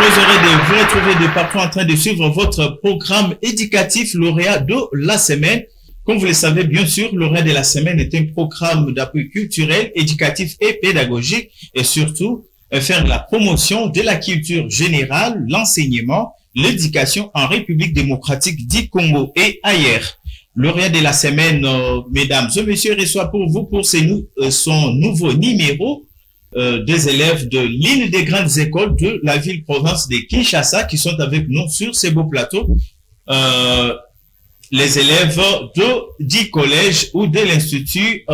très heureux de vous retrouver de partout en train de suivre votre programme éducatif lauréat de la semaine. Comme vous le savez, bien sûr, lauréat de la semaine est un programme d'appui culturel, éducatif et pédagogique et surtout faire la promotion de la culture générale, l'enseignement, l'éducation en République démocratique du Congo et ailleurs. Lauréat de la semaine, mesdames et messieurs, reçoit pour vous pour son nouveau numéro des élèves de l'île des grandes écoles de la ville-province de Kinshasa qui sont avec nous sur ces beaux plateaux. Les élèves du collège ou de l'institut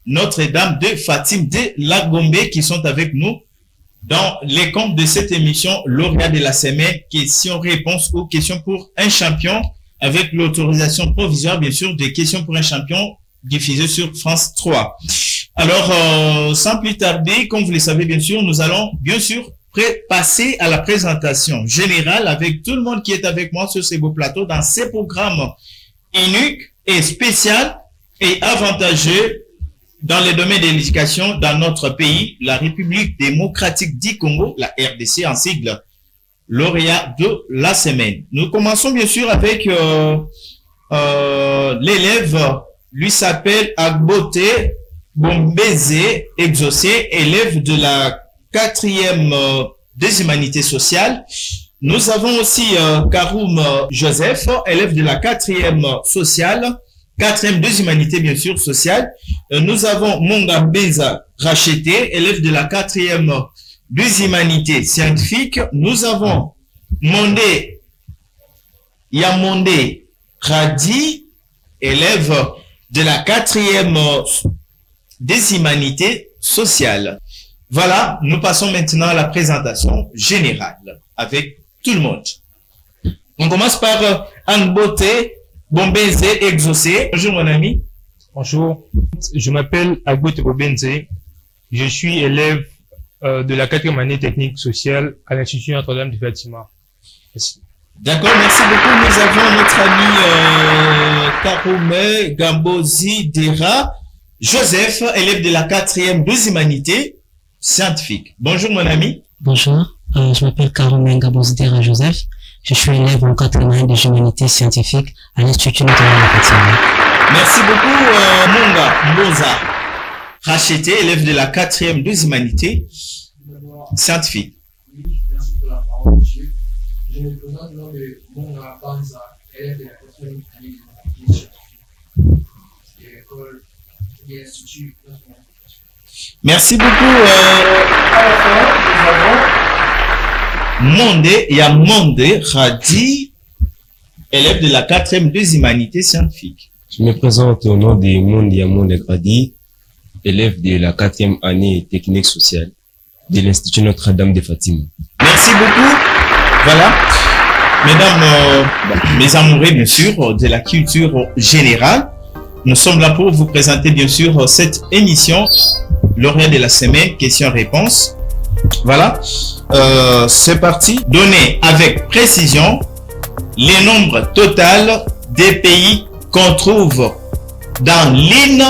Notre-Dame de Fatim de Lagombe qui sont avec nous dans les comptes de cette émission lauréat de la semaine, questions-réponses ou questions pour un champion avec l'autorisation provisoire, bien sûr, des questions pour un champion diffusées sur France 3. Alors, sans plus tarder, comme vous le savez, bien sûr, nous allons, bien sûr, passer à la présentation générale avec tout le monde qui est avec moi sur ces beaux plateaux dans ces programmes uniques et spéciaux et avantageux dans les domaines de l'éducation dans notre pays, la République démocratique du Congo, la RDC en sigle, lauréat de la semaine. Nous commençons bien sûr avec l'élève, lui s'appelle Agbote Bombeze Exaucé, élève de la 4e des humanités sociales. Nous avons aussi Karoum Joseph, élève de la 4e sociale, 4e des humanités bien sûr sociales. Nous avons Monga Beza Racheté, élève de la 4e des humanités scientifiques. Nous avons Mondé Yamonde Radi, élève de la 4e des humanités sociales. Voilà, nous passons maintenant à la présentation générale avec tout le monde. On commence par Agbote Bombeze Exaucé. Bonjour mon ami. Bonjour, je m'appelle Agbote Bombeze. Je suis élève de la 4e année technique sociale à l'Institut Notre-Dame de Fatima. Merci. D'accord, merci beaucoup. Nous avons notre ami Karoume Gambozi Dera Joseph, élève de la 4e des humanités scientifiques. Bonjour mon ami. Bonjour, je m'appelle Karoume Gambozi Dera Joseph. Je suis élève en 4e année des humanités scientifiques à l'Institut Notre-Dame de Fatima. Merci beaucoup Monga Mboza Racheté, élève de la 4e des humanités scientifiques. Merci pour la parole, monsieur. Je me présente le nom de Monga Banza, élève de la 4e année des humanités scientifiques de l'école de l'Institut. Merci beaucoup. À la fin, nous avons Yamonde Radi, élève de la 4e des humanités scientifiques. Je me présente au nom de Yamonde Radi, élève de la 4e année technique sociale de l'Institut Notre-Dame de Fatima. Merci beaucoup. Voilà. Mesdames, mes amoureux, bien sûr, de la culture générale, nous sommes là pour vous présenter, bien sûr, cette émission, lauréat de la semaine, questions-réponses. Voilà. C'est parti. Donnez avec précision les nombres total des pays qu'on trouve dans l'une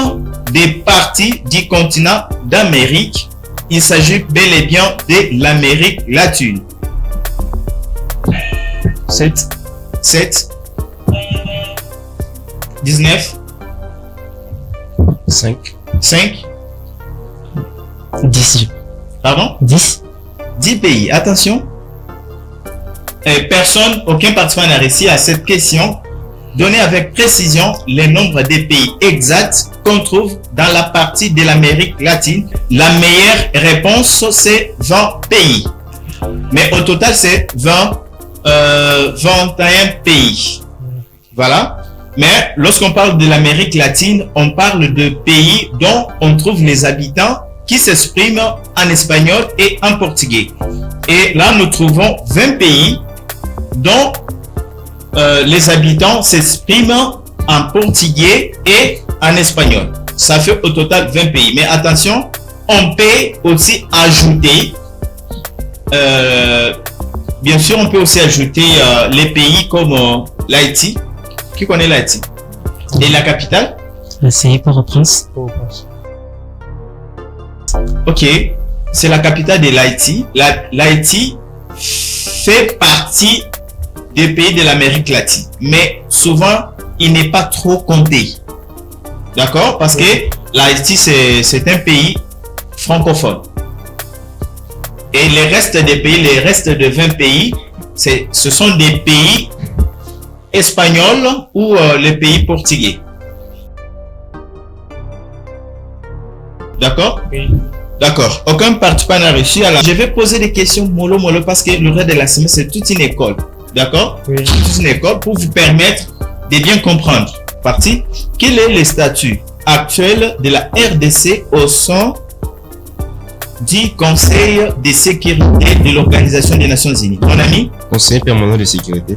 des parties du continent d'Amérique. Il s'agit bel et bien de l'Amérique latine. 7, 19, 5, 5, 10. pardon? 10. 10 pays. Attention. Personne, aucun participant n'a réussi à cette question. Donnez avec précision les nombres des pays exacts qu'on trouve dans la partie de l'Amérique latine. La meilleure réponse, c'est 20 pays. Mais au total, c'est 21 pays. Voilà. Mais lorsqu'on parle de l'Amérique latine, on parle de pays dont on trouve les habitants qui s'expriment en espagnol et en portugais. Et là, nous trouvons 20 pays dont les habitants s'expriment en portugais et en espagnol. Ça fait au total 20 pays. Mais attention, on peut aussi ajouter, bien sûr, on peut aussi ajouter les pays comme l'Haïti. Qui connaît l'Haïti? Et la capitale? C'est Port-au-Prince. Ok, c'est la capitale de l'Haïti. L'Haïti fait partie des pays de l'Amérique latine. Mais souvent, il n'est pas trop compté. D'accord? Parce que l'Haïti, c'est un pays francophone. Et les restes des pays, les restes de 20 pays, ce sont des pays espagnols ou les pays portugais. D'accord? Oui. D'accord. Aucun participant n'a reçu. Alors, je vais poser des questions mollo parce que le reste de la semaine, c'est toute une école. D'accord? Oui. Toute une école pour vous permettre de bien comprendre. Parti. Quel est le statut actuel de la RDC au sein du Conseil de sécurité de l'Organisation des Nations Unies? Mon ami? Conseil permanent de sécurité.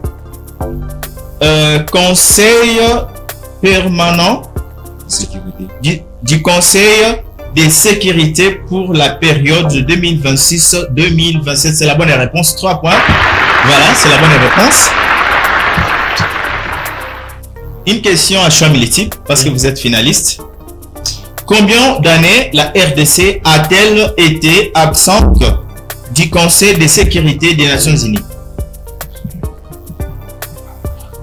Conseil permanent Sécurité. du Conseil de sécurité pour la période 2026-2027. C'est la bonne réponse. 3 points. Voilà, c'est la bonne réponse. Une question à choix multiple parce que vous êtes finaliste. Combien d'années la RDC a-t-elle été absente du Conseil de sécurité des Nations Unies?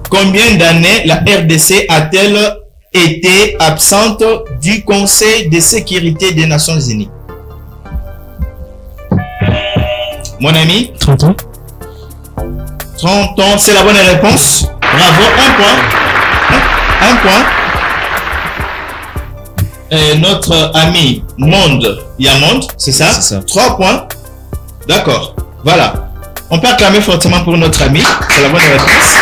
Combien d'années la RDC a-t-elle été absente du Conseil de sécurité des Nations Unies? Mon ami? 30 ans. 30 ans, c'est la bonne réponse. Bravo, 1 point. 1 point. Et notre ami Monde, Yamonde, c'est ça? C'est ça. 3 points. D'accord. Voilà. On peut acclamer fortement pour notre ami. C'est la bonne réponse.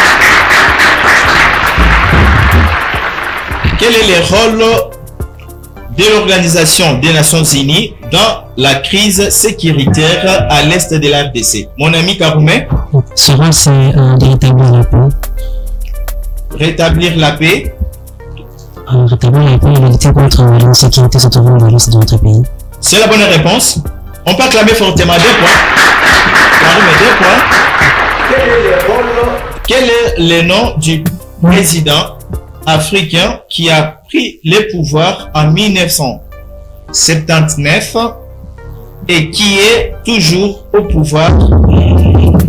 Quel est le rôle de l'Organisation des Nations Unies dans la crise sécuritaire à l'est de la RDC? Mon ami Karoumé? Ce rôle, c'est de rétablir la paix. Rétablir la paix. Rétablir la paix et lutter contre l'insécurité se trouvant dans l'est de notre pays. C'est la bonne réponse. On peut acclamer fortement. 2 points. Karoumé, 2 points. Quel est le nom du président africain qui a pris le pouvoir en 1979 et qui est toujours au pouvoir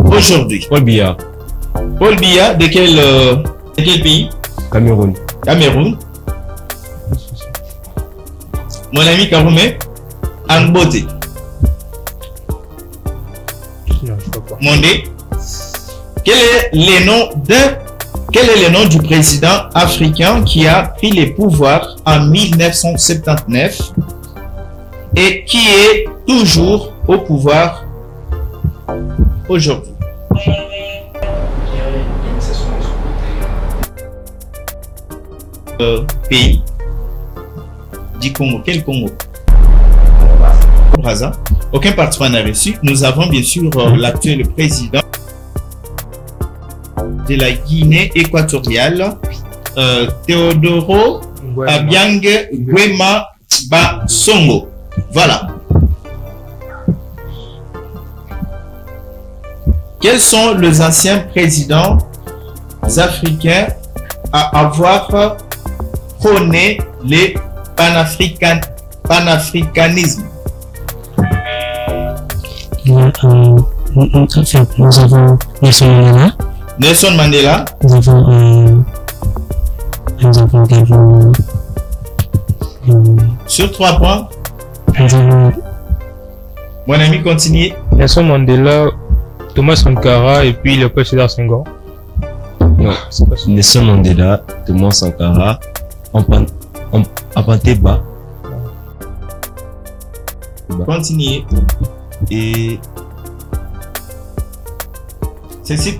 aujourd'hui? Paul Biya. Paul Biya, de quel pays? Cameroun. Cameroun. Mon ami Karoumé, Angbote. Non, je vois pas. Mondé. Quel est le nom du président africain qui a pris le pouvoir en 1979 et qui est toujours au pouvoir aujourd'hui? Pays du Congo. Quel Congo? Braza. Aucun participant n'a reçu. Nous avons bien sûr l'actuel président de la Guinée équatoriale, Teodoro Obiang Nguema Songo. Voilà. Quels sont les anciens présidents africains à avoir prôné le panafricanisme? Nous avons Nelson Mandela. Nous avons également Sur 3 points. nous avons Mon ami, continue. Nelson Mandela, Thomas Sankara et puis le président Senghor. Non, C'est pas ça. Nelson Mandela, Thomas Sankara, Apanteba Continuez. et Ceci,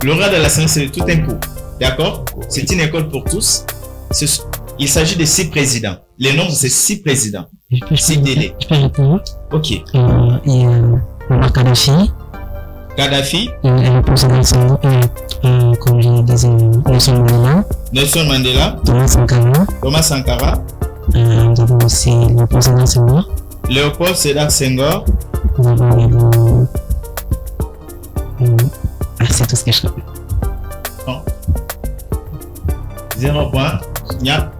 le roi de la science, c'est tout un cours. D'accord? C'est une école pour tous. Il s'agit de 6 présidents. Les nombres, c'est 6 présidents. C'est délai. Je peux répondre. Ok. Il y a Muammar Kadhafi, Kadhafi, et le président Senghor, comme je le disais, Nelson Mandela, Nelson Mandela, Thomas Sankara. Thomas Sankara, Nous avons aussi le président Senghor. Léopold Sédar Senghor. Nous avons également. C'est tout ce que je rappelle. 0 point. Nia.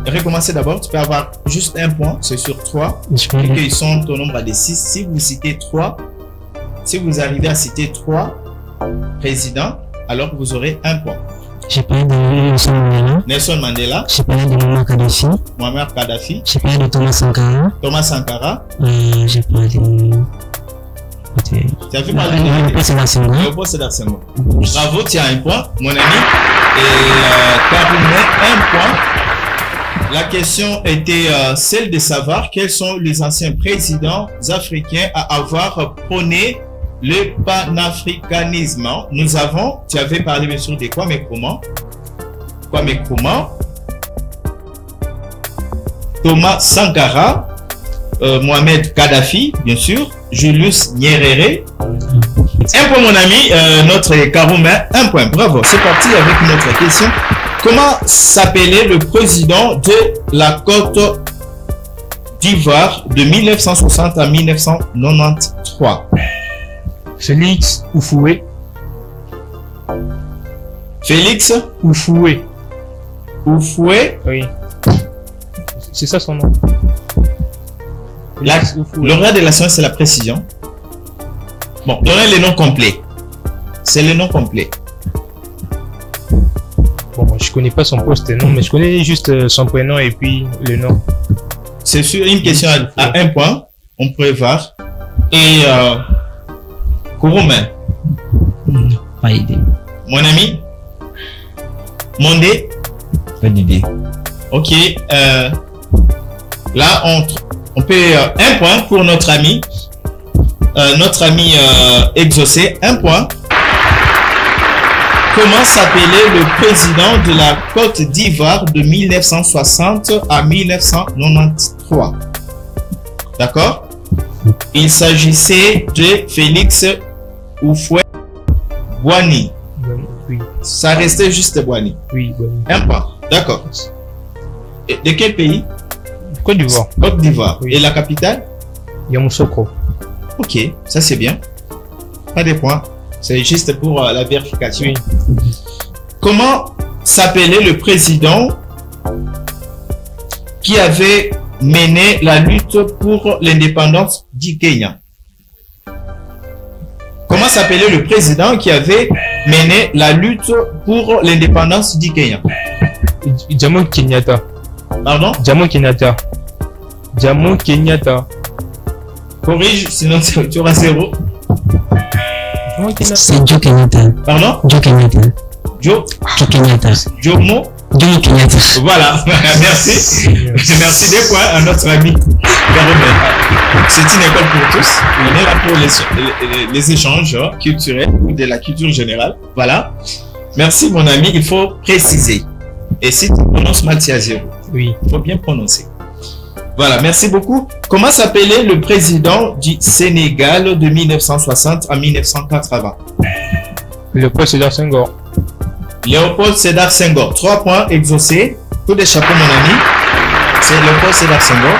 Recommencez d'abord. Tu peux avoir juste 1 point. C'est sur 3. Je peux Et qu'ils sont au nombre de 6. Si vous citez 3, Si vous arrivez à citer 3 présidents, alors vous aurez 1 point. J'ai parlé de Nelson Mandela. Nelson Mandela, J'ai parlé de Muammar Kadhafi. Muammar Kadhafi, J'ai parlé de Thomas Sankara. Thomas Sankara. J'ai parlé de... Tu as vu parler Léopold Sédar Senghor. Léopold Sédar Senghor. Bravo, tu as 1 point, mon ami. Et Karoumé, 1 point. La question était celle de savoir quels sont les anciens présidents africains à avoir prôné le panafricanisme. Nous avons, tu avais parlé bien sûr de Kwame Nkrumah, Thomas Sankara, Mohamed Kadhafi, bien sûr, Julius Nyerere. 1 point, mon ami, notre Karoumé, 1 point. Bravo, c'est parti avec notre question. Comment s'appelait le président de la Côte d'Ivoire de 1960 à 1993? Félix Houphouët. Félix Houphouët. Houphouët. Oui. C'est ça son nom. Félix Houphouët. L'horaire de la science, c'est la précision. Bon, donnez le nom complet. C'est le nom complet. Bon, je connais pas son poste et nom, mais je connais juste son prénom et puis le nom. C'est sur une question à 1 point. On peut voir. Et Kouroumen, Pas idée. mon ami. Mondé. Pas d'idée. Ok. Là, on peut 1 point pour notre ami. Notre ami exaucé. 1 point. Comment s'appelait le président de la Côte d'Ivoire de 1960 à 1993? D'accord? Il s'agissait de Félix Houphouët-Boigny. Oui, Ça restait juste Boigny. oui, bon. 1 point. D'accord. Et de quel pays? Côte d'Ivoire. Côte d'Ivoire. Oui. Et la capitale? Yamoussoukro. Ok, ça c'est bien. Pas de points. C'est juste pour la vérification. Oui. Comment s'appelait le président qui avait mené la lutte pour l'indépendance du Kenya? Comment s'appelait le président qui avait mené la lutte pour l'indépendance du Kenya? Jomo Kenyatta. Pardon? Jomo Kenyatta. Jomo Kenyatta. Corrige, sinon tu auras 0. Jomo Kenyatta. C'est Joe Kenyatta. Pardon? Joe Kenyatta. Joe Kenyatta. Jomo. Joe Kenyatta. Voilà, merci. Merci 2 points à notre ami Garobin. C'est une école pour tous. On est là pour les échanges culturels ou de la culture générale. Voilà. Merci mon ami, il faut préciser. Et si tu prononces mal, tu as 0. Oui. Il faut bien prononcer. Voilà, merci beaucoup. Comment s'appelait le président du Sénégal de 1960 à 1980? Léopold Sédar Senghor. Léopold Sédar Senghor. 3 points exaucés. Coup de chapeau, mon ami. C'est Léopold Sédar Senghor.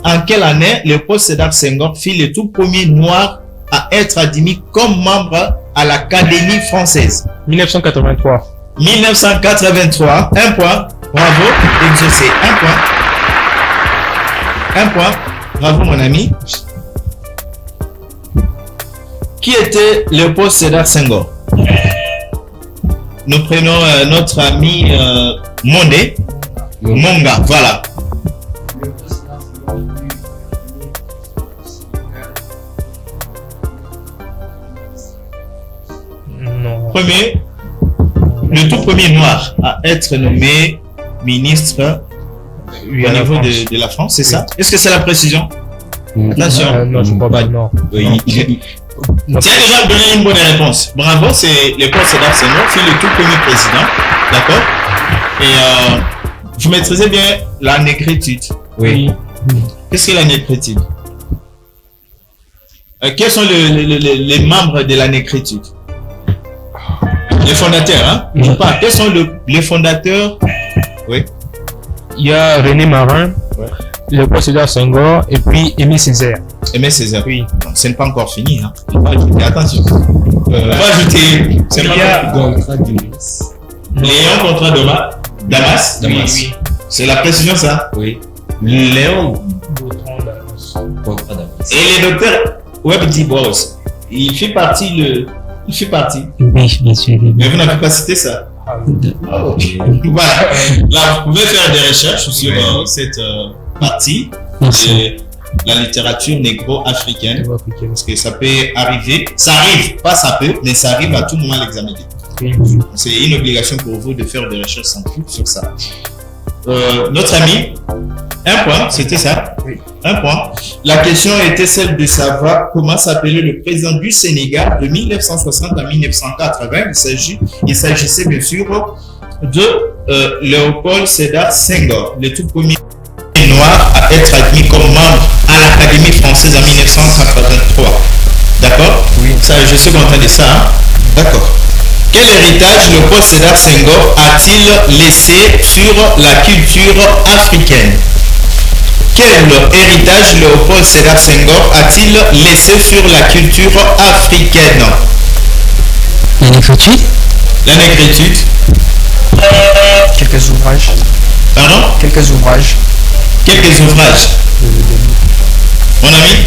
En quelle année Léopold Sédar Senghor fut le tout premier noir à être admis comme membre à l'Académie française? 1983. 1983. 1 point. Bravo. Exaucé. 1 point. 1 point. Bravo, mon ami. Qui était Léopold Sédar Senghor? Nous prenons notre ami Mondé. Monga, voilà. Le président Non. Le tout premier noir à être nommé ministre Oui, au à la niveau France. de la France, c'est Oui. ça? Est-ce que c'est la précision? Attention. Non, je crois pas. Non. Oui, Non. Tu as déjà donné une bonne réponse. Bravo, c'est Léopold Sédar Senghor, fut le tout premier président. D'accord? Et vous maîtrisez bien la négritude. oui. Qu'est-ce que la négritude? Quels sont les membres de la négritude? Les fondateurs, hein? Je parle. Quels sont les fondateurs? Oui. Il y a René Marin, Ouais. Léopold Sédar Senghor et puis Aimé Césaire. Aimé Césaire. Oui. Non, ce n'est pas encore fini. Hein. Il faut ajouter. Attention. On va ajouter. C'est Il y pas a- Contrat d'Unis. Léon contre Damas. Damas. Oui, C'est la précision, ça. Oui. Léon. oui. Contrat d'Amas. Et le docteur Webdi Boss, il fait partie. Oui, monsieur. Mais vous n'avez pas cité ça. Voilà. Là, vous pouvez faire des recherches sur cette partie de la littérature négro-africaine. Parce que ça peut arriver. Ça arrive, pas ça peut, mais ça arrive à tout moment à l'examiner. C'est une obligation pour vous de faire des recherches scientifiques sur ça. Notre ami, un point, c'était ça? Oui. Un point. La question était celle de savoir comment s'appelait le président du Sénégal de 1960 à 1980. Il s'agissait bien sûr de Léopold Sédar Senghor, le tout premier noir à être admis comme membre à l'Académie française en 1983. D'accord? Oui. Ça, je suis content de ça. Hein? D'accord. Quel héritage Léopold Sédar Senghor a-t-il laissé sur la culture africaine? Quel héritage Léopold Sédar Senghor a-t-il laissé sur la culture africaine? La négritude. La négritude. Quelques ouvrages. Pardon? Quelques ouvrages. Quelques ouvrages. Mon ami?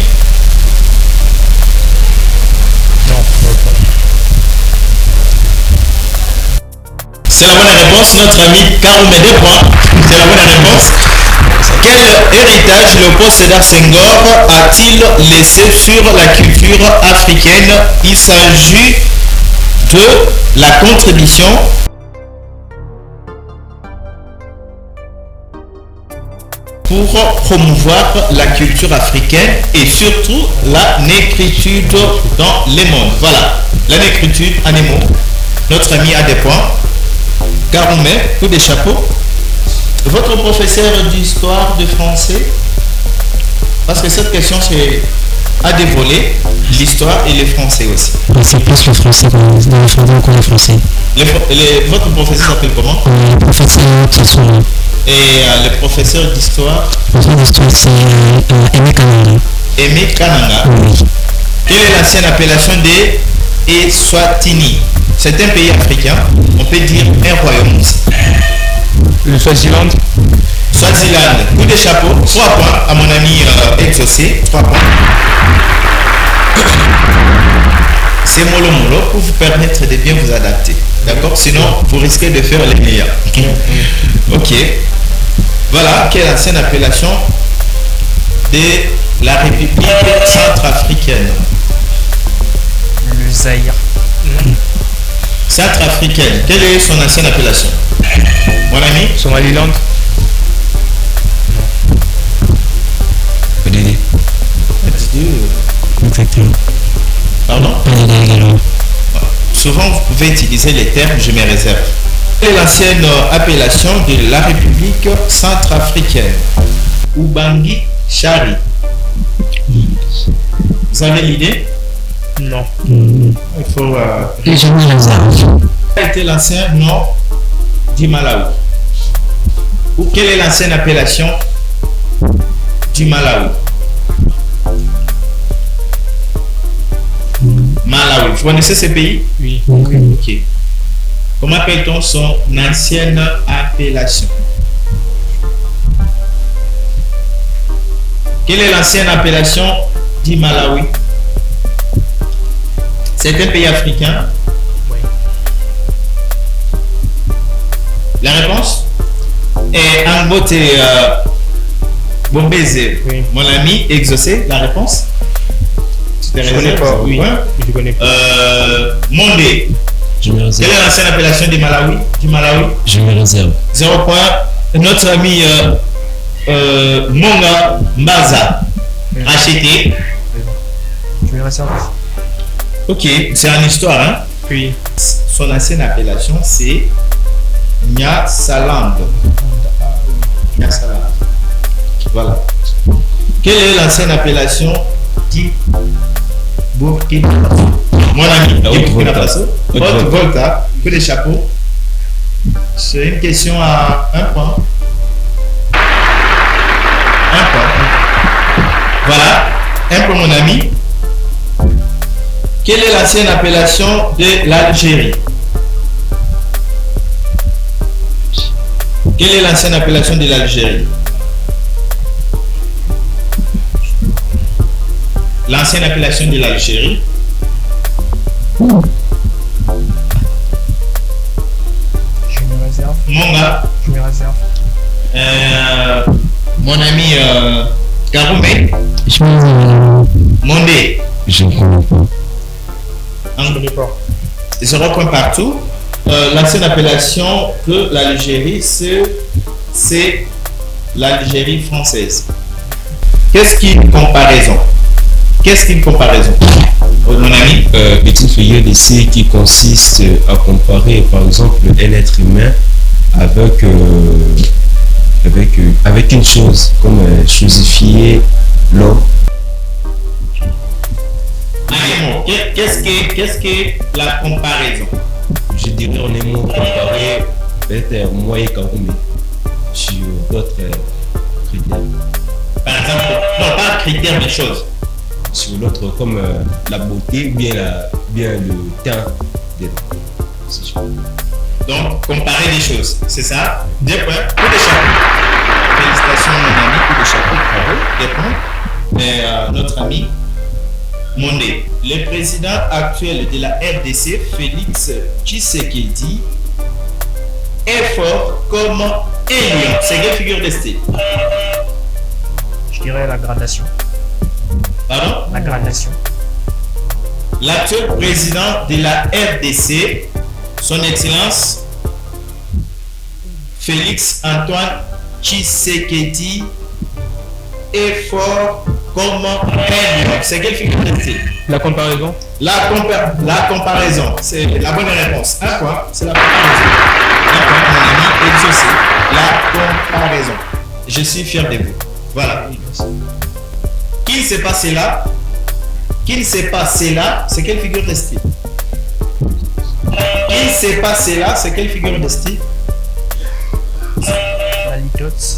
C'est la bonne réponse, notre ami Karoum met 2 points. C'est la bonne réponse. Quel héritage Léopold Sédar Senghor a-t-il laissé sur la culture africaine? Il s'agit de la contribution pour promouvoir la culture africaine et surtout la négritude dans les mondes. Voilà, la négritude en un mot. Notre ami a des points. Karoumé, coup de chapeau. Votre professeur d'histoire de français, parce que cette question c'est à des volets, l'histoire et le français aussi. C'est plus le français dans le fondement que le français. Votre professeur s'appelle comment? Le professeur qui sont là. Et le professeur d'histoire? Le professeur d'histoire c'est Aimé Kananga. Aimé Kananga. Oui. Quelle est l'ancienne appellation des Eswatini? C'est un pays africain, on peut dire un royaume aussi. Le Swaziland. Swaziland, coup de chapeau, 3 points à mon ami exaucé, 3 points. C'est mollo mollo pour vous permettre de bien vous adapter. D'accord? Sinon, vous risquez de faire les meilleurs. Ok. Voilà, quelle est l'ancienne appellation de la République centrafricaine? Le Zaïre. Centrafricaine, quelle est son ancienne appellation? Mon ami? Somaliland. ODD. Exactement. Pardon? Également. Souvent, vous pouvez utiliser les termes, je me réserve. Quelle est l'ancienne appellation de la République centrafricaine? Ubangi Chari. Vous avez l'idée? Non. Mm. Il faut... Et je me réserve. Quel a été l'ancien nom du Malawi? Ou quelle est l'ancienne appellation du Malawi? Malawi. Vous connaissez ce pays? Oui. Ok. Comment appelle-t-on son ancienne appellation? Quelle est l'ancienne appellation du Malawi? C'est un pays africain. Oui. La réponse? Et Angbote Bombeze, Oui. mon ami exaucé, la réponse? Je connais pas. Oui. Ouais. Je connais pas. Mondé. Je me Quelle réserve. est l'ancienne appellation du Malawi? Je me réserve. 0 point. Notre ami Monga Mbaza, acheté. Je me réserve. Ok, c'est en histoire. Hein? Oui. Son ancienne appellation, c'est Nyasaland. Nyasaland. Voilà. Quelle est l'ancienne appellation du Burkina Faso? Mon ami, La du Burkina Haute-Volta. Faso. Haute-Volta. Haute-Volta, coup de chapeau. C'est une question à 1 point. 1 point. Voilà. 1 point, mon ami. Quelle est l'ancienne appellation de l'Algérie? Quelle est l'ancienne appellation de l'Algérie? l'ancienne appellation de l'Algérie. Je me réserve. Monga, Je me réserve. mon ami Karoume, Je me réserve. Mondé. Je ne connais pas. Je connais pas. 0 point partout. L'ancienne appellation de l'Algérie, c'est l'Algérie française. Qu'est-ce qu'une comparaison? Qu'est-ce qu'une comparaison, mon ami? Petite figure d'essai qui consiste à comparer par exemple un être humain avec, avec une chose, comme chosifier l'homme. Qu'est-ce que la comparaison? Je dirais en un mot comparer peut-être moi et Karoumé sur d'autres critères. Par exemple, non pas critères mais choses. Sur l'autre comme la beauté ou bien, bien le teint des si je peux. Donc, comparer des choses, c'est ça? 2 points, coup de chapeau. Félicitations mon ami, coup de chapeau, bravo, 2 points. Mais notre ami Mondé, le président actuel de la RDC, Félix Tshisekedi, est fort comme un lion. C'est quelle figure de style? Je dirais la gradation. Pardon? La gradation. L'actuel président de la RDC, son Excellence Félix Antoine Tshisekedi, est fort comme un lion. C'est quelle figure de style? La comparaison. La comparaison, c'est la bonne réponse. Un point, c'est la comparaison. Un point, mon ami, exaucé. La comparaison. Je suis fier de vous. Voilà. Qui ne sait pas cela? Qui ne sait pas cela? C'est quelle figure de style? Qui ne sait pas cela? C'est quelle figure de style? La litote.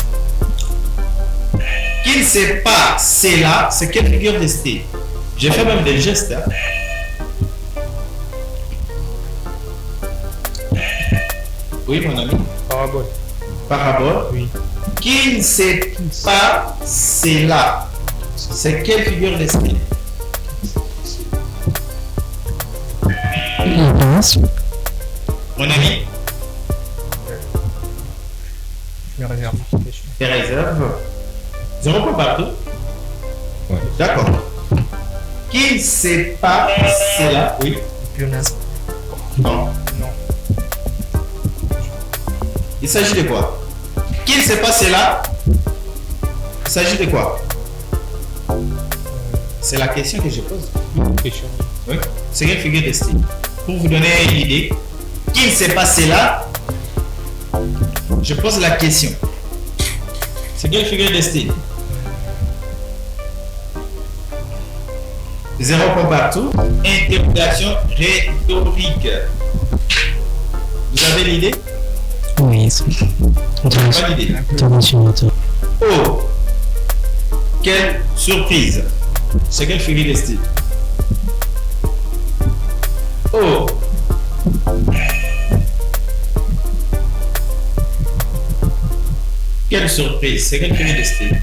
Qui ne sait pas cela? C'est quelle figure de style? J'ai fait même des gestes. Hein? Oui, mon ami. Parabole. Parabole. Oui. Qui ne sait pas cela? C'est quelle figure de style? La balance. Mon ami, Je me réserve. tes réserves. 0 point partout. Ouais. D'accord. Qui ne sait pas cela? Oui. Pléonasme. Non. Non. Il s'agit de quoi? Qui ne sait pas cela? Il s'agit de quoi? C'est la question que je pose. Question. Oui. C'est quelle figure de style? Pour vous donner une idée, qui ne sait pas cela? Je pose la question. C'est quelle figure de style? 0 point partout. Interrogation rhétorique. Vous avez l'idée? Oui, c'est Pas l'idée. international. Oh! Quelle surprise! C'est quelle figure de style? Oh! Quelle surprise! C'est quelle figure de style?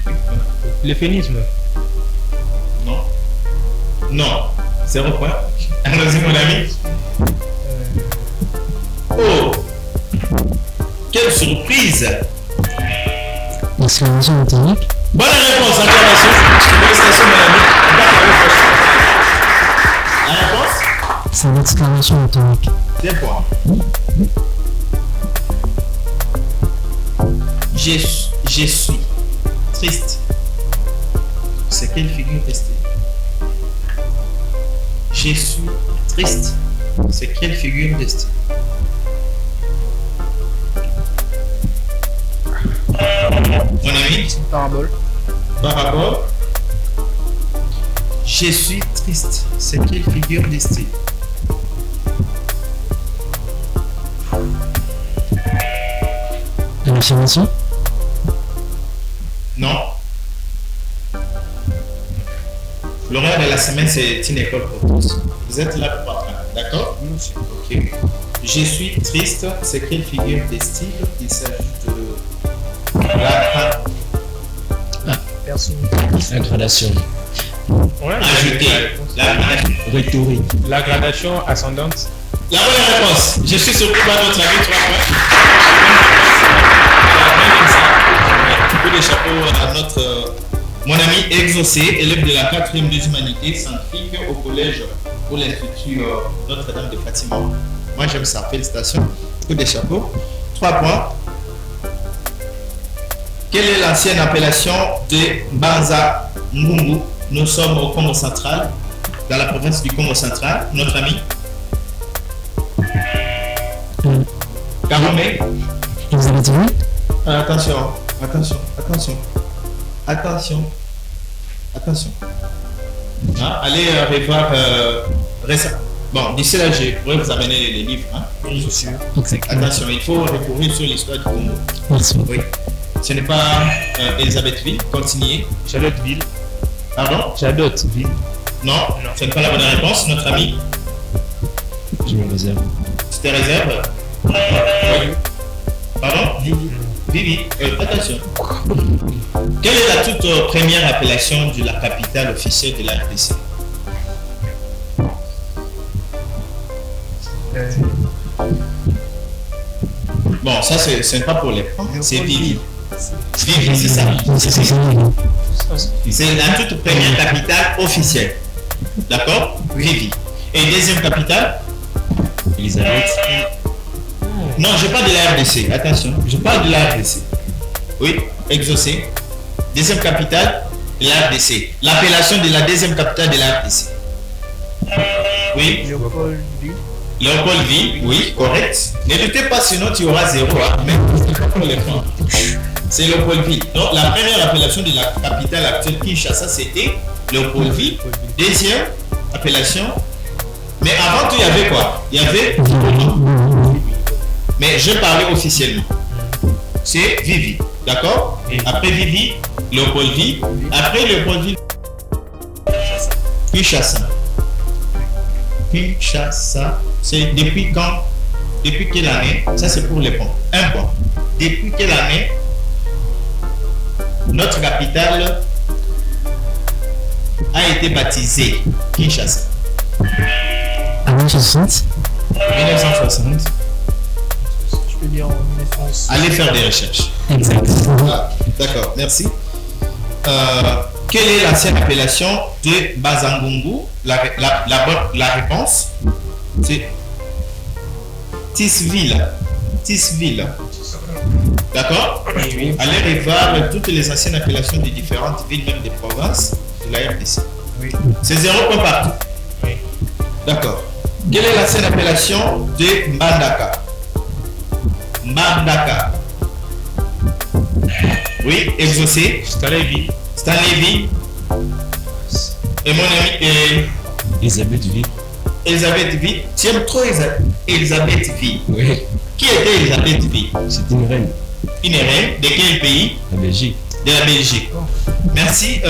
L'euphémisme. Non. Non. 0 point. Allons-y, mon ami. Oh! Quelle surprise! L'exclamation métallique. Bonne réponse, acclamation. Félicitations, mon ami. La réponse? C'est l'exclamation métallique. 2 points. Je suis triste. C'est quelle figure de style? Je suis triste. C'est quelle figure de style? Mon ami, C'est une parabole. parabole. Je suis triste. C'est quelle figure de style? L'affirmation. Non. L'horaire de la semaine, c'est une école pour tous. Vous êtes là pour apprendre, d'accord? Ok. Je suis triste. C'est quelle figure de style? Il s'agit de la Personne. La gradation. On a Ajouter. La gradation. Rhétorique. la gradation ascendante. La bonne réponse. Je suis surpris par votre avis, 3 points. Coup de chapeau à notre, mon ami Exaucé, élève de la 4e des humanités scientifiques au collège pour l'Institut Notre-Dame de Fatima. Moi, j'aime ça. Félicitations. Coup de chapeau. 3 points. Quelle est l'ancienne appellation de Banza Ngungu? Nous sommes au Congo central, dans la province du Congo central. Notre ami Karomé. Et vous avez dit oui? Attention. Hein, allez revoir récemment. Bon, d'ici là, je pourrais vous amener les livres. Hein. Oui, je suis sûr. Exactement. Attention, il faut recourir sur l'histoire du Congo. Merci beaucoup. Oui. Ce n'est pas Elisabethville. Continuez. Charlottesville. Pardon? Charlottesville. Non, ce n'est pas la bonne réponse. Notre ami, Je me réserve. tu te réserves? Oui. Pardon? Vivi. Attention. Quelle est la toute première appellation de la capitale officielle de la RDC? Bon, ça, ce n'est pas pour les points, c'est Vivi. Vivi, c'est ça. C'est ça, oui. C'est la toute première capitale officielle. D'accord? Vivi. Et deuxième capitale? Elisabeth. Non, je parle de la RDC. Attention, je parle de la RDC. Oui, Exaucé. Deuxième capitale de la RDC. L'appellation de la deuxième capitale de la RDC. Oui, Léopoldville, oui, correct. Ne doutez pas, sinon tu auras 0. Hein, mais c'est pas pour les points. C'est Léopoldville. Donc la première appellation de la capitale actuelle Kinshasa, c'était Léopoldville. Deuxième appellation. Mais avant tout, il y avait quoi? Il y avait. Mais je parlais officiellement. C'est Vivi. D'accord? Après Vivi, Léopoldville. Après Léopoldville, Kinshasa. Kinshasa. C'est depuis quand? Depuis quelle année? Ça, c'est pour les points. Un point. Depuis quelle année notre capitale a été baptisée Kinshasa? À 1960? 1960. Je peux dire en 1960. Allez faire des recherches. Exact. Ah, d'accord, merci. Quelle est l'ancienne appellation de Bazangungu? La réponse, c'est Tisville. Tisville. D'accord? Allez revoir toutes les anciennes appellations des différentes villes, même des provinces de la RDC. Oui. C'est 0 point partout. Oui. D'accord. Quelle est l'ancienne appellation de Mbandaka? Mbandaka. Oui, Exaucé. Stanleyville. Stanleyville. Et mon ami Elisabethville. Elisabethville. Tu aimes trop Elisabethville. Oui. Qui était Elisabethville? C'est une reine. Une reine de quel pays? La Belgique. De la Belgique. Merci.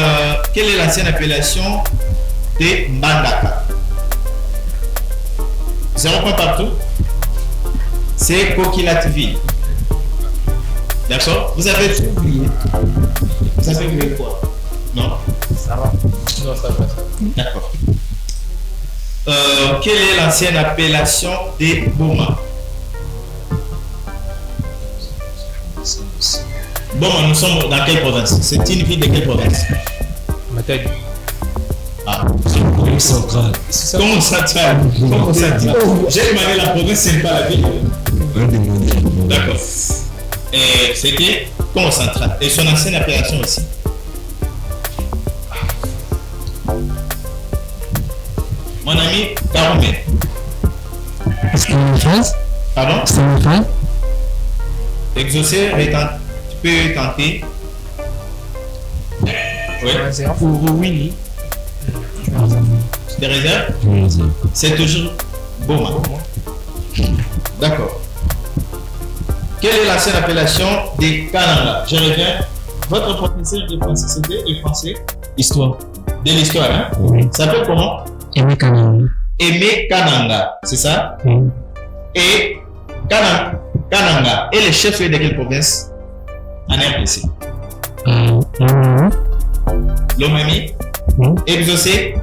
Quelle est l'ancienne appellation de Mbandaka? 0 point partout. C'est Kokilatville. D'accord? Vous avez tout oublié. Vous avez oublié quoi? Non? Ça va. Non, ça va. D'accord. Quelle est l'ancienne appellation des Boma? Boma, nous sommes dans quelle province? C'est une ville de quelle province? Matadi. Ah, Congo central. Congo central. Congo central. J'ai demandé la province, ce n'est pas la ville. Un des mondiaux. D'accord. Et c'était Congo central. Et son ancienne appellation aussi. Mon ami Karomé. Est-ce qu'il y a une phrase? Pardon? C'est une phrase? Exaucé, tu peux tenter. Oui. Uruwini. Tu te réserves? Je me réserve. C'est toujours Boma. D'accord. Quelle est l'ancienne appellation des Kananga? Je reviens. Votre professeur de français, c'était le français Histoire. de l'histoire, hein? Oui. Ça s'appelle comment? Aimé Kananga. Aimé Kananga, c'est ça? Oui. Et Kananga est le chef de quelle province? En RDC. Lomami. Lomami? Exaucé.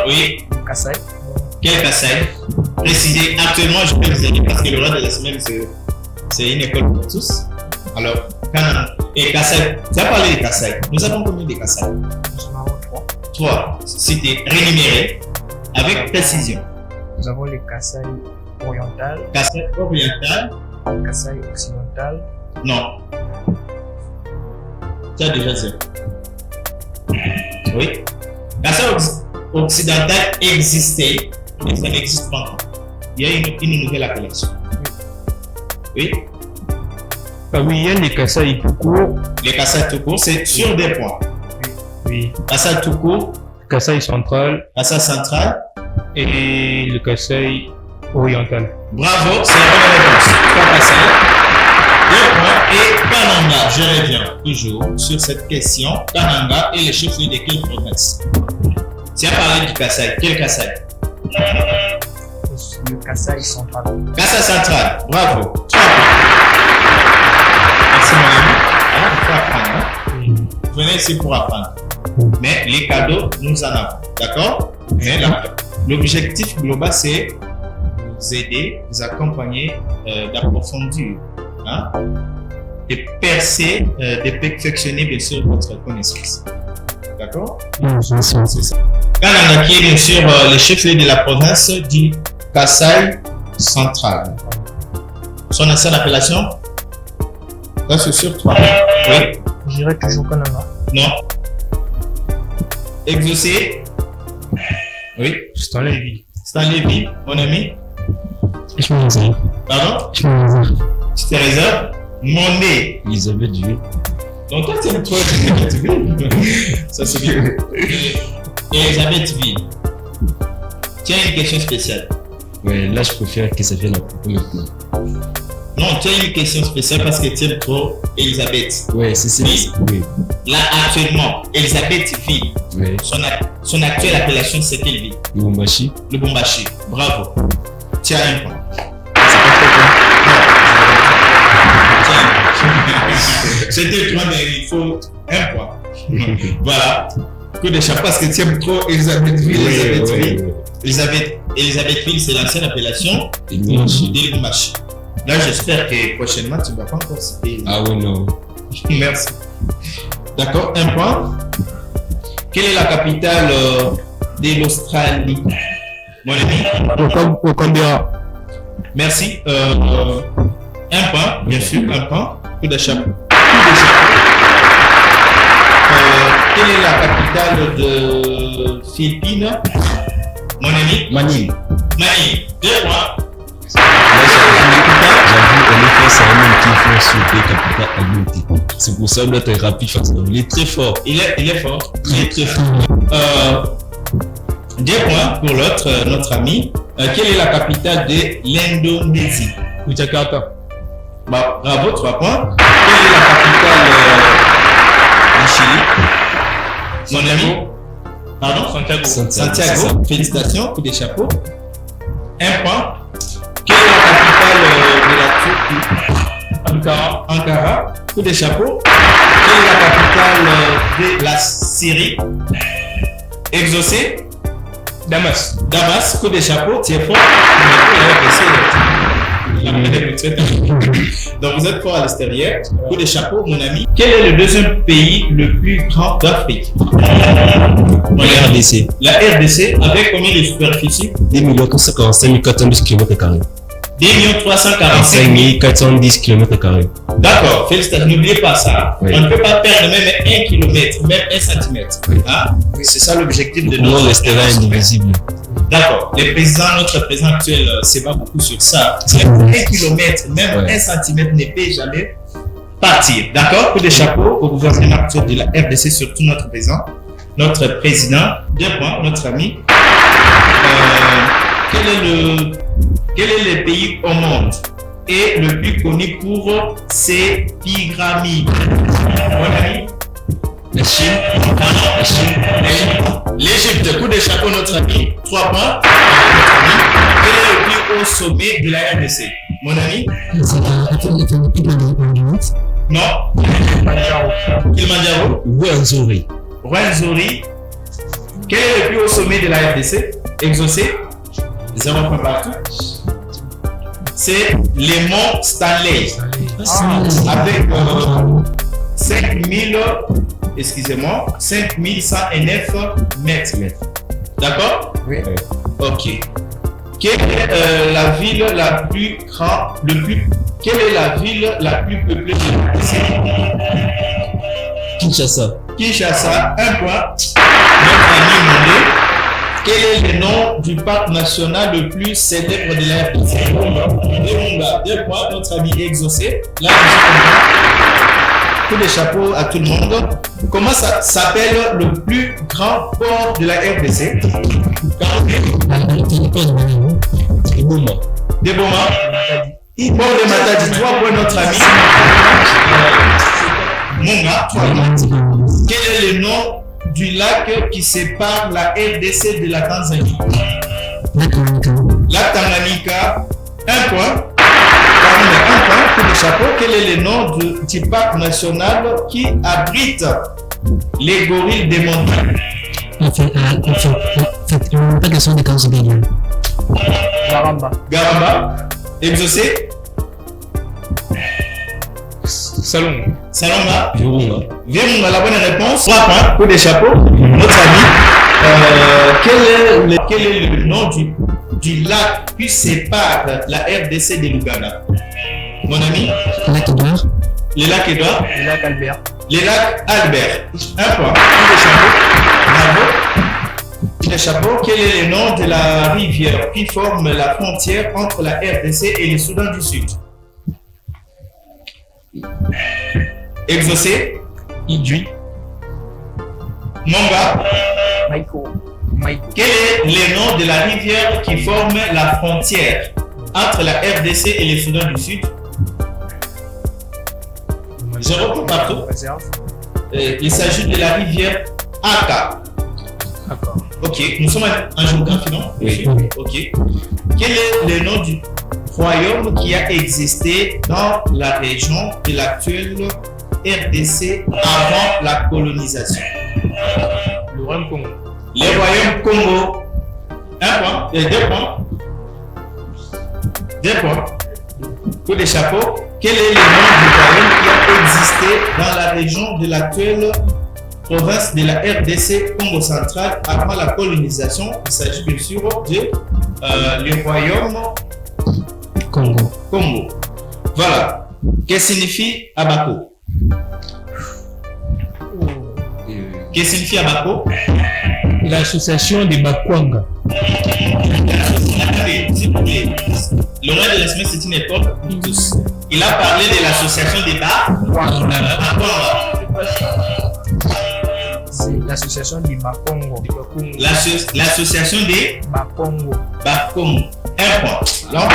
Oui. Kassai. Quel Kassai? Précisez. Actuellement, je peux vous aider parce que le roi de la semaine, c'est une école pour tous. Alors, et Kassai, tu as parlé de Kassai. Nous avons combien de Kassai? Nous en avons 3. 3. C'était rémunéré avec précision. Nous avons les Kassai oriental, Kassai oriental? Kassai occidental. Non. Tu as déjà 0. Oui. Kassai occidental existait, mais ça n'existe pas encore. Il y a une nouvelle appellation. Oui. Ah oui, il y a les Kassai tout court. Les Kassai tout court, c'est sur des points. Oui. Kassai tout court, Kassai central Kassai central. et le Kassai oriental. Bravo, c'est la bonne réponse. 3 Kassai. 2 points. Et Kananga, je reviens toujours sur cette question. Kananga est le chef-lieu de quelle province? Tu as parlé du Kassai. Quel Kassai? Le Kassai central. Kassai central. Bravo. 3 points. Merci mon ami. Alors, il faut apprendre. Hein? Venez ici pour apprendre. Mais les cadeaux, nous en avons. D'accord? Mais l'objectif global, c'est vous aider, vous accompagner, d'approfondir, hein? De percer, de perfectionner bien sûr votre connaissance. D'accord? C'est ça. Kananga qui est bien sûr le chef-lieu de la province du Kassai central. Son ancienne appellation? Là, c'est sur 3. Oui. Je dirais toujours Kananga. Non. Exaucé? Oui. C'est en Lévis. Stanley, mon ami? Je me réserve. Pardon? Je me réserve. Tu te réserves? Mondé. Elisabeth Duville. Donc toi, tu aimes trop Elisabeth Ville. Ça, c'est bien. Elisabeth Ville. Tu as une question spéciale. Ouais, là, je préfère que ça vienne à propos maintenant. Non, tu as une question spéciale parce que tu aimes trop Elisabeth. Ouais, c'est ça. Oui. Oui. Là, actuellement, Elisabeth Ville, Ouais. son actuelle appellation, c'est quelle ville? Lubumbashi. Lubumbashi. Bravo. Tu as un point. C'était toi, mais il faut un point. Voilà. Coup de chapeau parce que tu aimes trop Elisabeth Ville. Elisabeth Ville, c'est l'ancienne appellation Et Lubumbashi. de Lubumbashi. Là, j'espère que prochainement, tu ne vas pas encore citer. Ah ouais, non. Merci. D'accord, un point. Quelle est la capitale de l'Australie? Mon ami? Au Canberra. Merci. Un point, bien sûr, un point. Coup de chapeau. Coup de chapeau. Quelle est la capitale de Philippines? Mon ami? Manille. Manille. 2 points. J'avoue, en effet, c'est un homme qui est fort sur les capitales alimentaires. C'est pour ça que l'autre est rapide, parce qu'il est très fort. Il est fort. Très, très fort. 2 points pour l'autre, notre ami. Quelle est la capitale de l'Indonésie? Jakarta. Bah, bravo, 3 points. Quelle est la capitale du Chili? Mon ami? Pardon? Santiago. Santiago. Félicitations, coup de chapeau. 1 point. Quelle est la capitale de la Turquie? Ankara. Ankara. Coup de chapeau. Quelle est la capitale de la Syrie? Exaucé? Damas. Damas. Coup de chapeau. Tu es fort. Donc vous êtes fort à l'extérieur. Coup de chapeau, mon ami. Quel est le deuxième pays le plus grand d'Afrique? La RDC. La RDC, avec combien de superficie? 2 445 410 km². 2 345 000. 5 410 km². D'accord, félicitations. N'oubliez pas ça. Oui. On ne peut pas perdre même 1 km, même 1 cm. Oui. Hein? C'est ça l'objectif de Le monde restera indivisible. D'accord. Notre président actuel se bat beaucoup sur ça. 1 km, même 1 cm ne peut jamais partir. D'accord? Coup de chapeau au gouvernement actuel de la RDC, surtout notre président. 2 points, notre ami. Quel est le pays au monde est le plus connu pour ses pyramides? Mon ami? La Chine. La Chine. L'Égypte. Coup de chapeau, notre ami. 3 points. Notre ami. Quel est le plus haut sommet de la RDC? Mon ami? C'est la pyramide. Non. Kilimanjaro. Rwenzori. Rwenzori. Quel est le plus haut sommet de la RDC? Exaucé. 0 points partout. C'est les monts Stanley. Avec 5109 mètres. D'accord? Oui. Ok. Quelle est la ville la plus grande, quelle est la ville la plus peuplée de la RDC? Kinshasa. Kinshasa, 1 point. Notre ami Mondé. Quel est le nom du parc national le plus célèbre de la RDC? Virunga, 2 points. Notre ami exaucé. Là, coup de chapeau à tout le monde. Comment ça s'appelle le plus grand port de la RDC? Iboma. Deboma. Port de Matadi, 3 points notre ami. Munga, 3 points. Quel est le nom du lac qui sépare la RDC de la Tanzanie? Lac Tanganyika, 1 point. Parmi les 1 point, coup de chapeau. Quel est le nom du parc national qui abrite les gorilles des montagnes? En fait, pas question de Kanzibélia. Garamba. Exaucé. Salonga. Virunga, la bonne réponse. 3 points, coup de chapeau. Notre ami. Quel est le nom du lac qui sépare la RDC de l'Ouganda? Mon ami? Lac Edouard. Le lac Edouard. Le lac Albert. Le lac Albert. 1 point. Coup de chapeau. Bravo. Coup de chapeau. Quel est le nom de la rivière qui forme la frontière entre la RDC et le Soudan du Sud? Exaucé. Idui. Monga. Maïko. Quel est le nom de la rivière qui forme la frontière entre la RDC et le Soudan du Sud? Je reprends partout. Il s'agit de la rivière Aka. D'accord. Ok, nous sommes en géographie, non? Oui. Ok. Quel est le nom du royaume qui a existé dans la région de l'actuelle RDC avant la colonisation? Le Royaume Congo. Le royaume Congo. 1 point. 2 points. 2 points. Coup de chapeau. Quel est le nom du royaume qui a existé dans la région de l'actuelle province de la RDC Congo central avant la colonisation? Il s'agit bien sûr de le royaume Congo. Voilà. Qu'est-ce que signifie Abako? Qu'est-ce que signifie Abako? L'association des Bakwanga. Attendez, s'il vous plaît. Le roi de la semaine, c'est une école pour tous. Il a parlé de l'association des Bakwanga. C'est l'association des Bakongo. L'association des Bakongo. Bakongo. 1 point. Là, on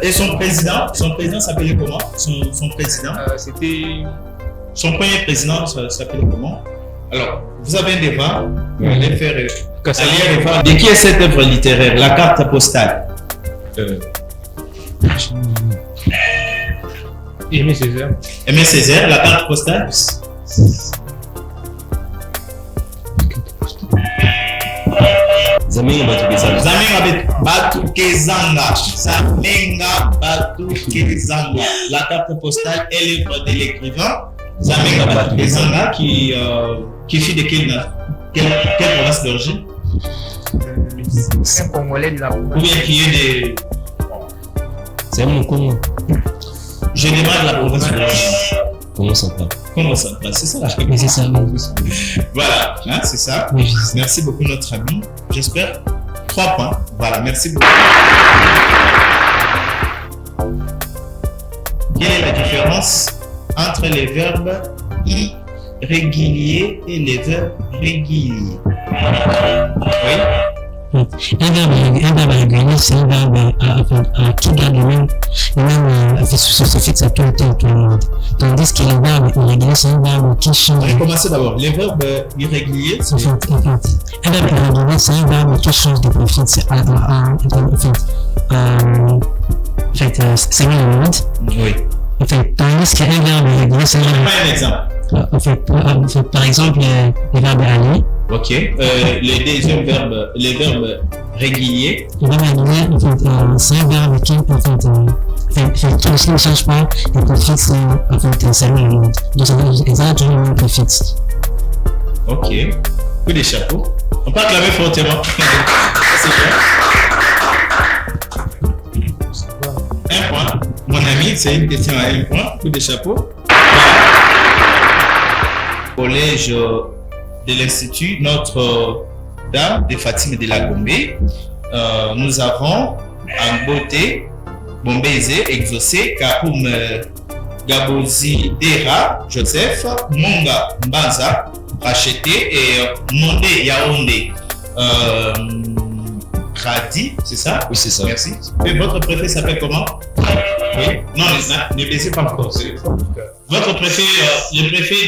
et son président s'appelait comment? Son président? C'était. Son premier président s'appelait comment? Alors, vous avez un débat. Vous allez faire. De qui est cette œuvre littéraire? La carte postale. Aimé Césaire. Aimé Césaire, la carte postale. Zamenga Batukezanga. La carte postale est l'œuvre de l'écrivain Zamenga Batukezanga qui fit de quelle province d'origine? C'est un Congolais de la Ou bien qui est de. C'est mon Congo. Je demande la province d'origine. Congo central. Congo central, c'est ça la Oui, c'est ça. Oui. Voilà, hein, c'est ça. Oui, c'est ça. Merci beaucoup notre ami. J'espère 3 points. Voilà, merci beaucoup. Quelle est la différence entre les verbes irréguliers et les verbes réguliers? Oui. Un verbe régulier, c'est un verbe qui garde le même suffixe à tout le temps, tout le monde. Tandis que les verbes irréguliers, c'est un verbe qui change. On va commencer d'abord. Les verbes irréguliers, c'est. Un verbe irrégulier, c'est un verbe qui change de profil. en fait, servir le monde. Oui. En fait, tandis qu'un verbe régulier, c'est Pas un exemple. en fait, par exemple, le verbe aller. Ok. Les deuxièmes verbes, les verbes réguliers. Le verbe régulier, en fait, c'est un verbe qui, en fait, qui aussi ne change pas le préfixe, en fait, servir le monde. Donc, ça a toujours le même préfixe. Ok. Coup des chapeaux. On peut acclamer fortement. C'est bien. Un point. Mon ami, c'est une question à un point. Coup de chapeau. Collège de l'Institut Notre-Dame de Fatima de la Gombe. Nous avons Agbote Bombeze Exaucé, Kaoum Gabozi Dera Joseph, Monga Mbanza Racheté et Monde Yaoundé. Radi, c'est ça? Oui, c'est ça. Merci. Et votre préfet s'appelle comment? Oui. Non, ne baissez pas encore. Votre préfet, le préfet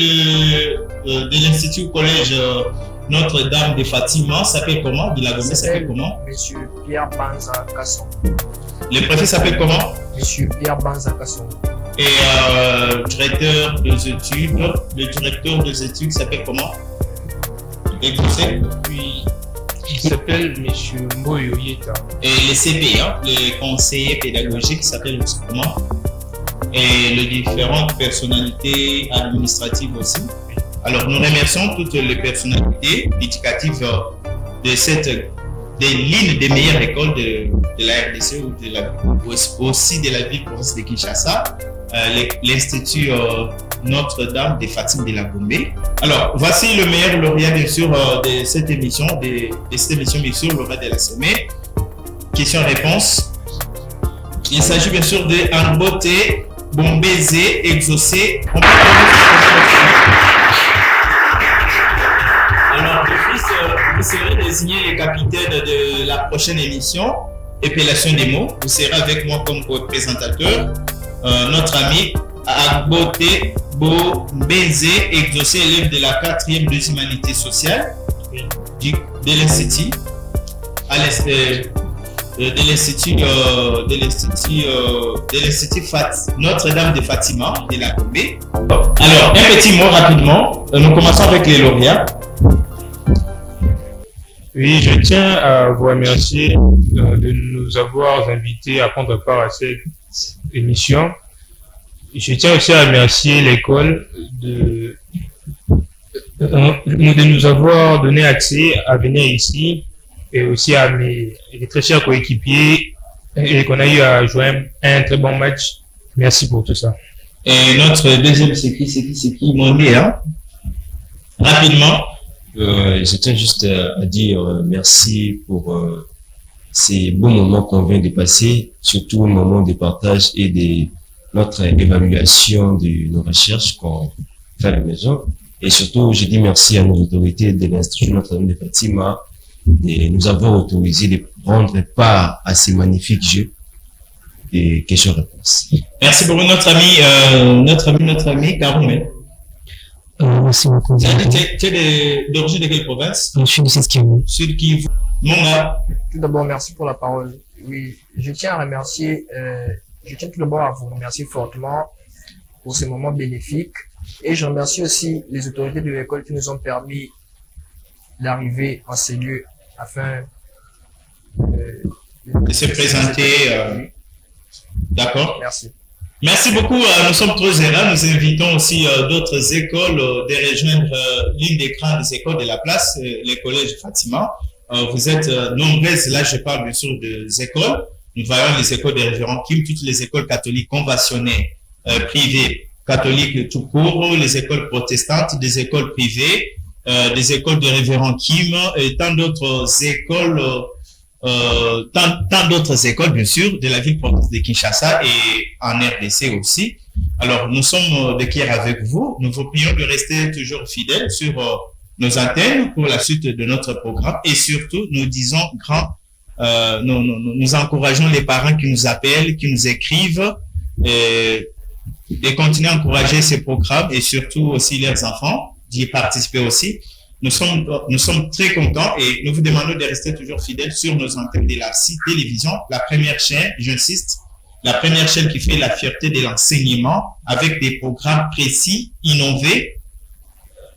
de l'Institut Collège Notre-Dame de Fatima s'appelle comment? De la Gombe s'appelle comment? Monsieur Pierre Banza Kasson. Le préfet s'appelle comment? Monsieur Pierre Banza Kasson. Et directeur des études, le directeur des études s'appelle comment? Exaucé. Puis, il s'appelle M. Mboyo Yeta. Et les CP, hein, les conseillers pédagogiques s'appellent aussi comment? Et les différentes personnalités administratives aussi. Alors, nous remercions toutes les personnalités éducatives des lignes des meilleures écoles de la RDC ou aussi de la ville-province de Kinshasa, l'Institut Notre-Dame de Fatima de la Gombe. Alors, voici le meilleur lauréat, bien sûr, de cette émission, bien sûr, lauréat de la semaine. Question-réponse. Il s'agit bien sûr de Agbote Bombeze Exaucé. Alors, de fils, vous serez désigné capitaine de la prochaine émission, Épellation des mots. Vous serez avec moi comme présentateur. Notre ami Agbote Bombeze Exaucé, élève de la 4e de l'humanité sociale de l'Institut Notre-Dame de Fatima de la Gombe. Alors, un petit mot rapidement. Nous commençons avec les lauréats. Oui, je tiens à vous remercier de nous avoir invités à prendre part à cette émission. Je tiens aussi à remercier l'école de nous avoir donné accès à venir ici et aussi à mes très chers coéquipiers et qu'on a eu à jouer un très bon match. Merci pour tout ça. Et notre deuxième c'est qui Mondé, hein? Rapidement. Je tiens juste à dire merci pour ces beaux moments qu'on vient de passer, surtout au moment de partage et de notre évaluation de nos recherches qu'on fait à la maison. Et surtout, je dis merci à nos autorités de l'Institut Notre-Dame de Fatima de nous avoir autorisé de prendre part à ces magnifiques jeux et questions-réponses. Merci beaucoup notre ami Karoumé. Merci beaucoup. Tu es d'origine de quelle province? Je suis de Sud Kivu. Sud Kivu. Monga. Tout d'abord, merci pour la parole. Oui, je tiens tout d'abord à vous remercier fortement pour ce moment bénéfique. Et je remercie aussi les autorités de l'école qui nous ont permis d'arriver en ces lieux afin de se présenter. D'accord. Merci. Merci beaucoup. Nous sommes très heureux. Nous invitons aussi d'autres écoles de rejoindre l'une des grandes écoles de la place, les collèges Fatima. Vous êtes nombreuses. Là, je parle bien sûr des écoles. Nous voyons les écoles des révérends Kim, toutes les écoles catholiques conventionnées, privées, catholiques tout court, les écoles protestantes, des écoles privées, des écoles de révérends Kim et tant d'autres écoles. Tant d'autres écoles, bien sûr, de la ville-province de Kinshasa et en RDC aussi. Alors, nous sommes de cœur avec vous. Nous vous prions de rester toujours fidèles sur nos antennes pour la suite de notre programme et surtout, nous disons nous encourageons les parents qui nous appellent, qui nous écrivent et continuer à encourager ces programmes et surtout aussi leurs enfants d'y participer aussi. Nous sommes très contents et nous vous demandons de rester toujours fidèles sur nos antennes de la télévision, la première chaîne, j'insiste, la première chaîne qui fait la fierté de l'enseignement avec des programmes précis, innovés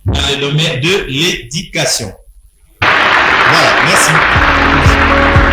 dans le domaine de l'éducation. Voilà, merci.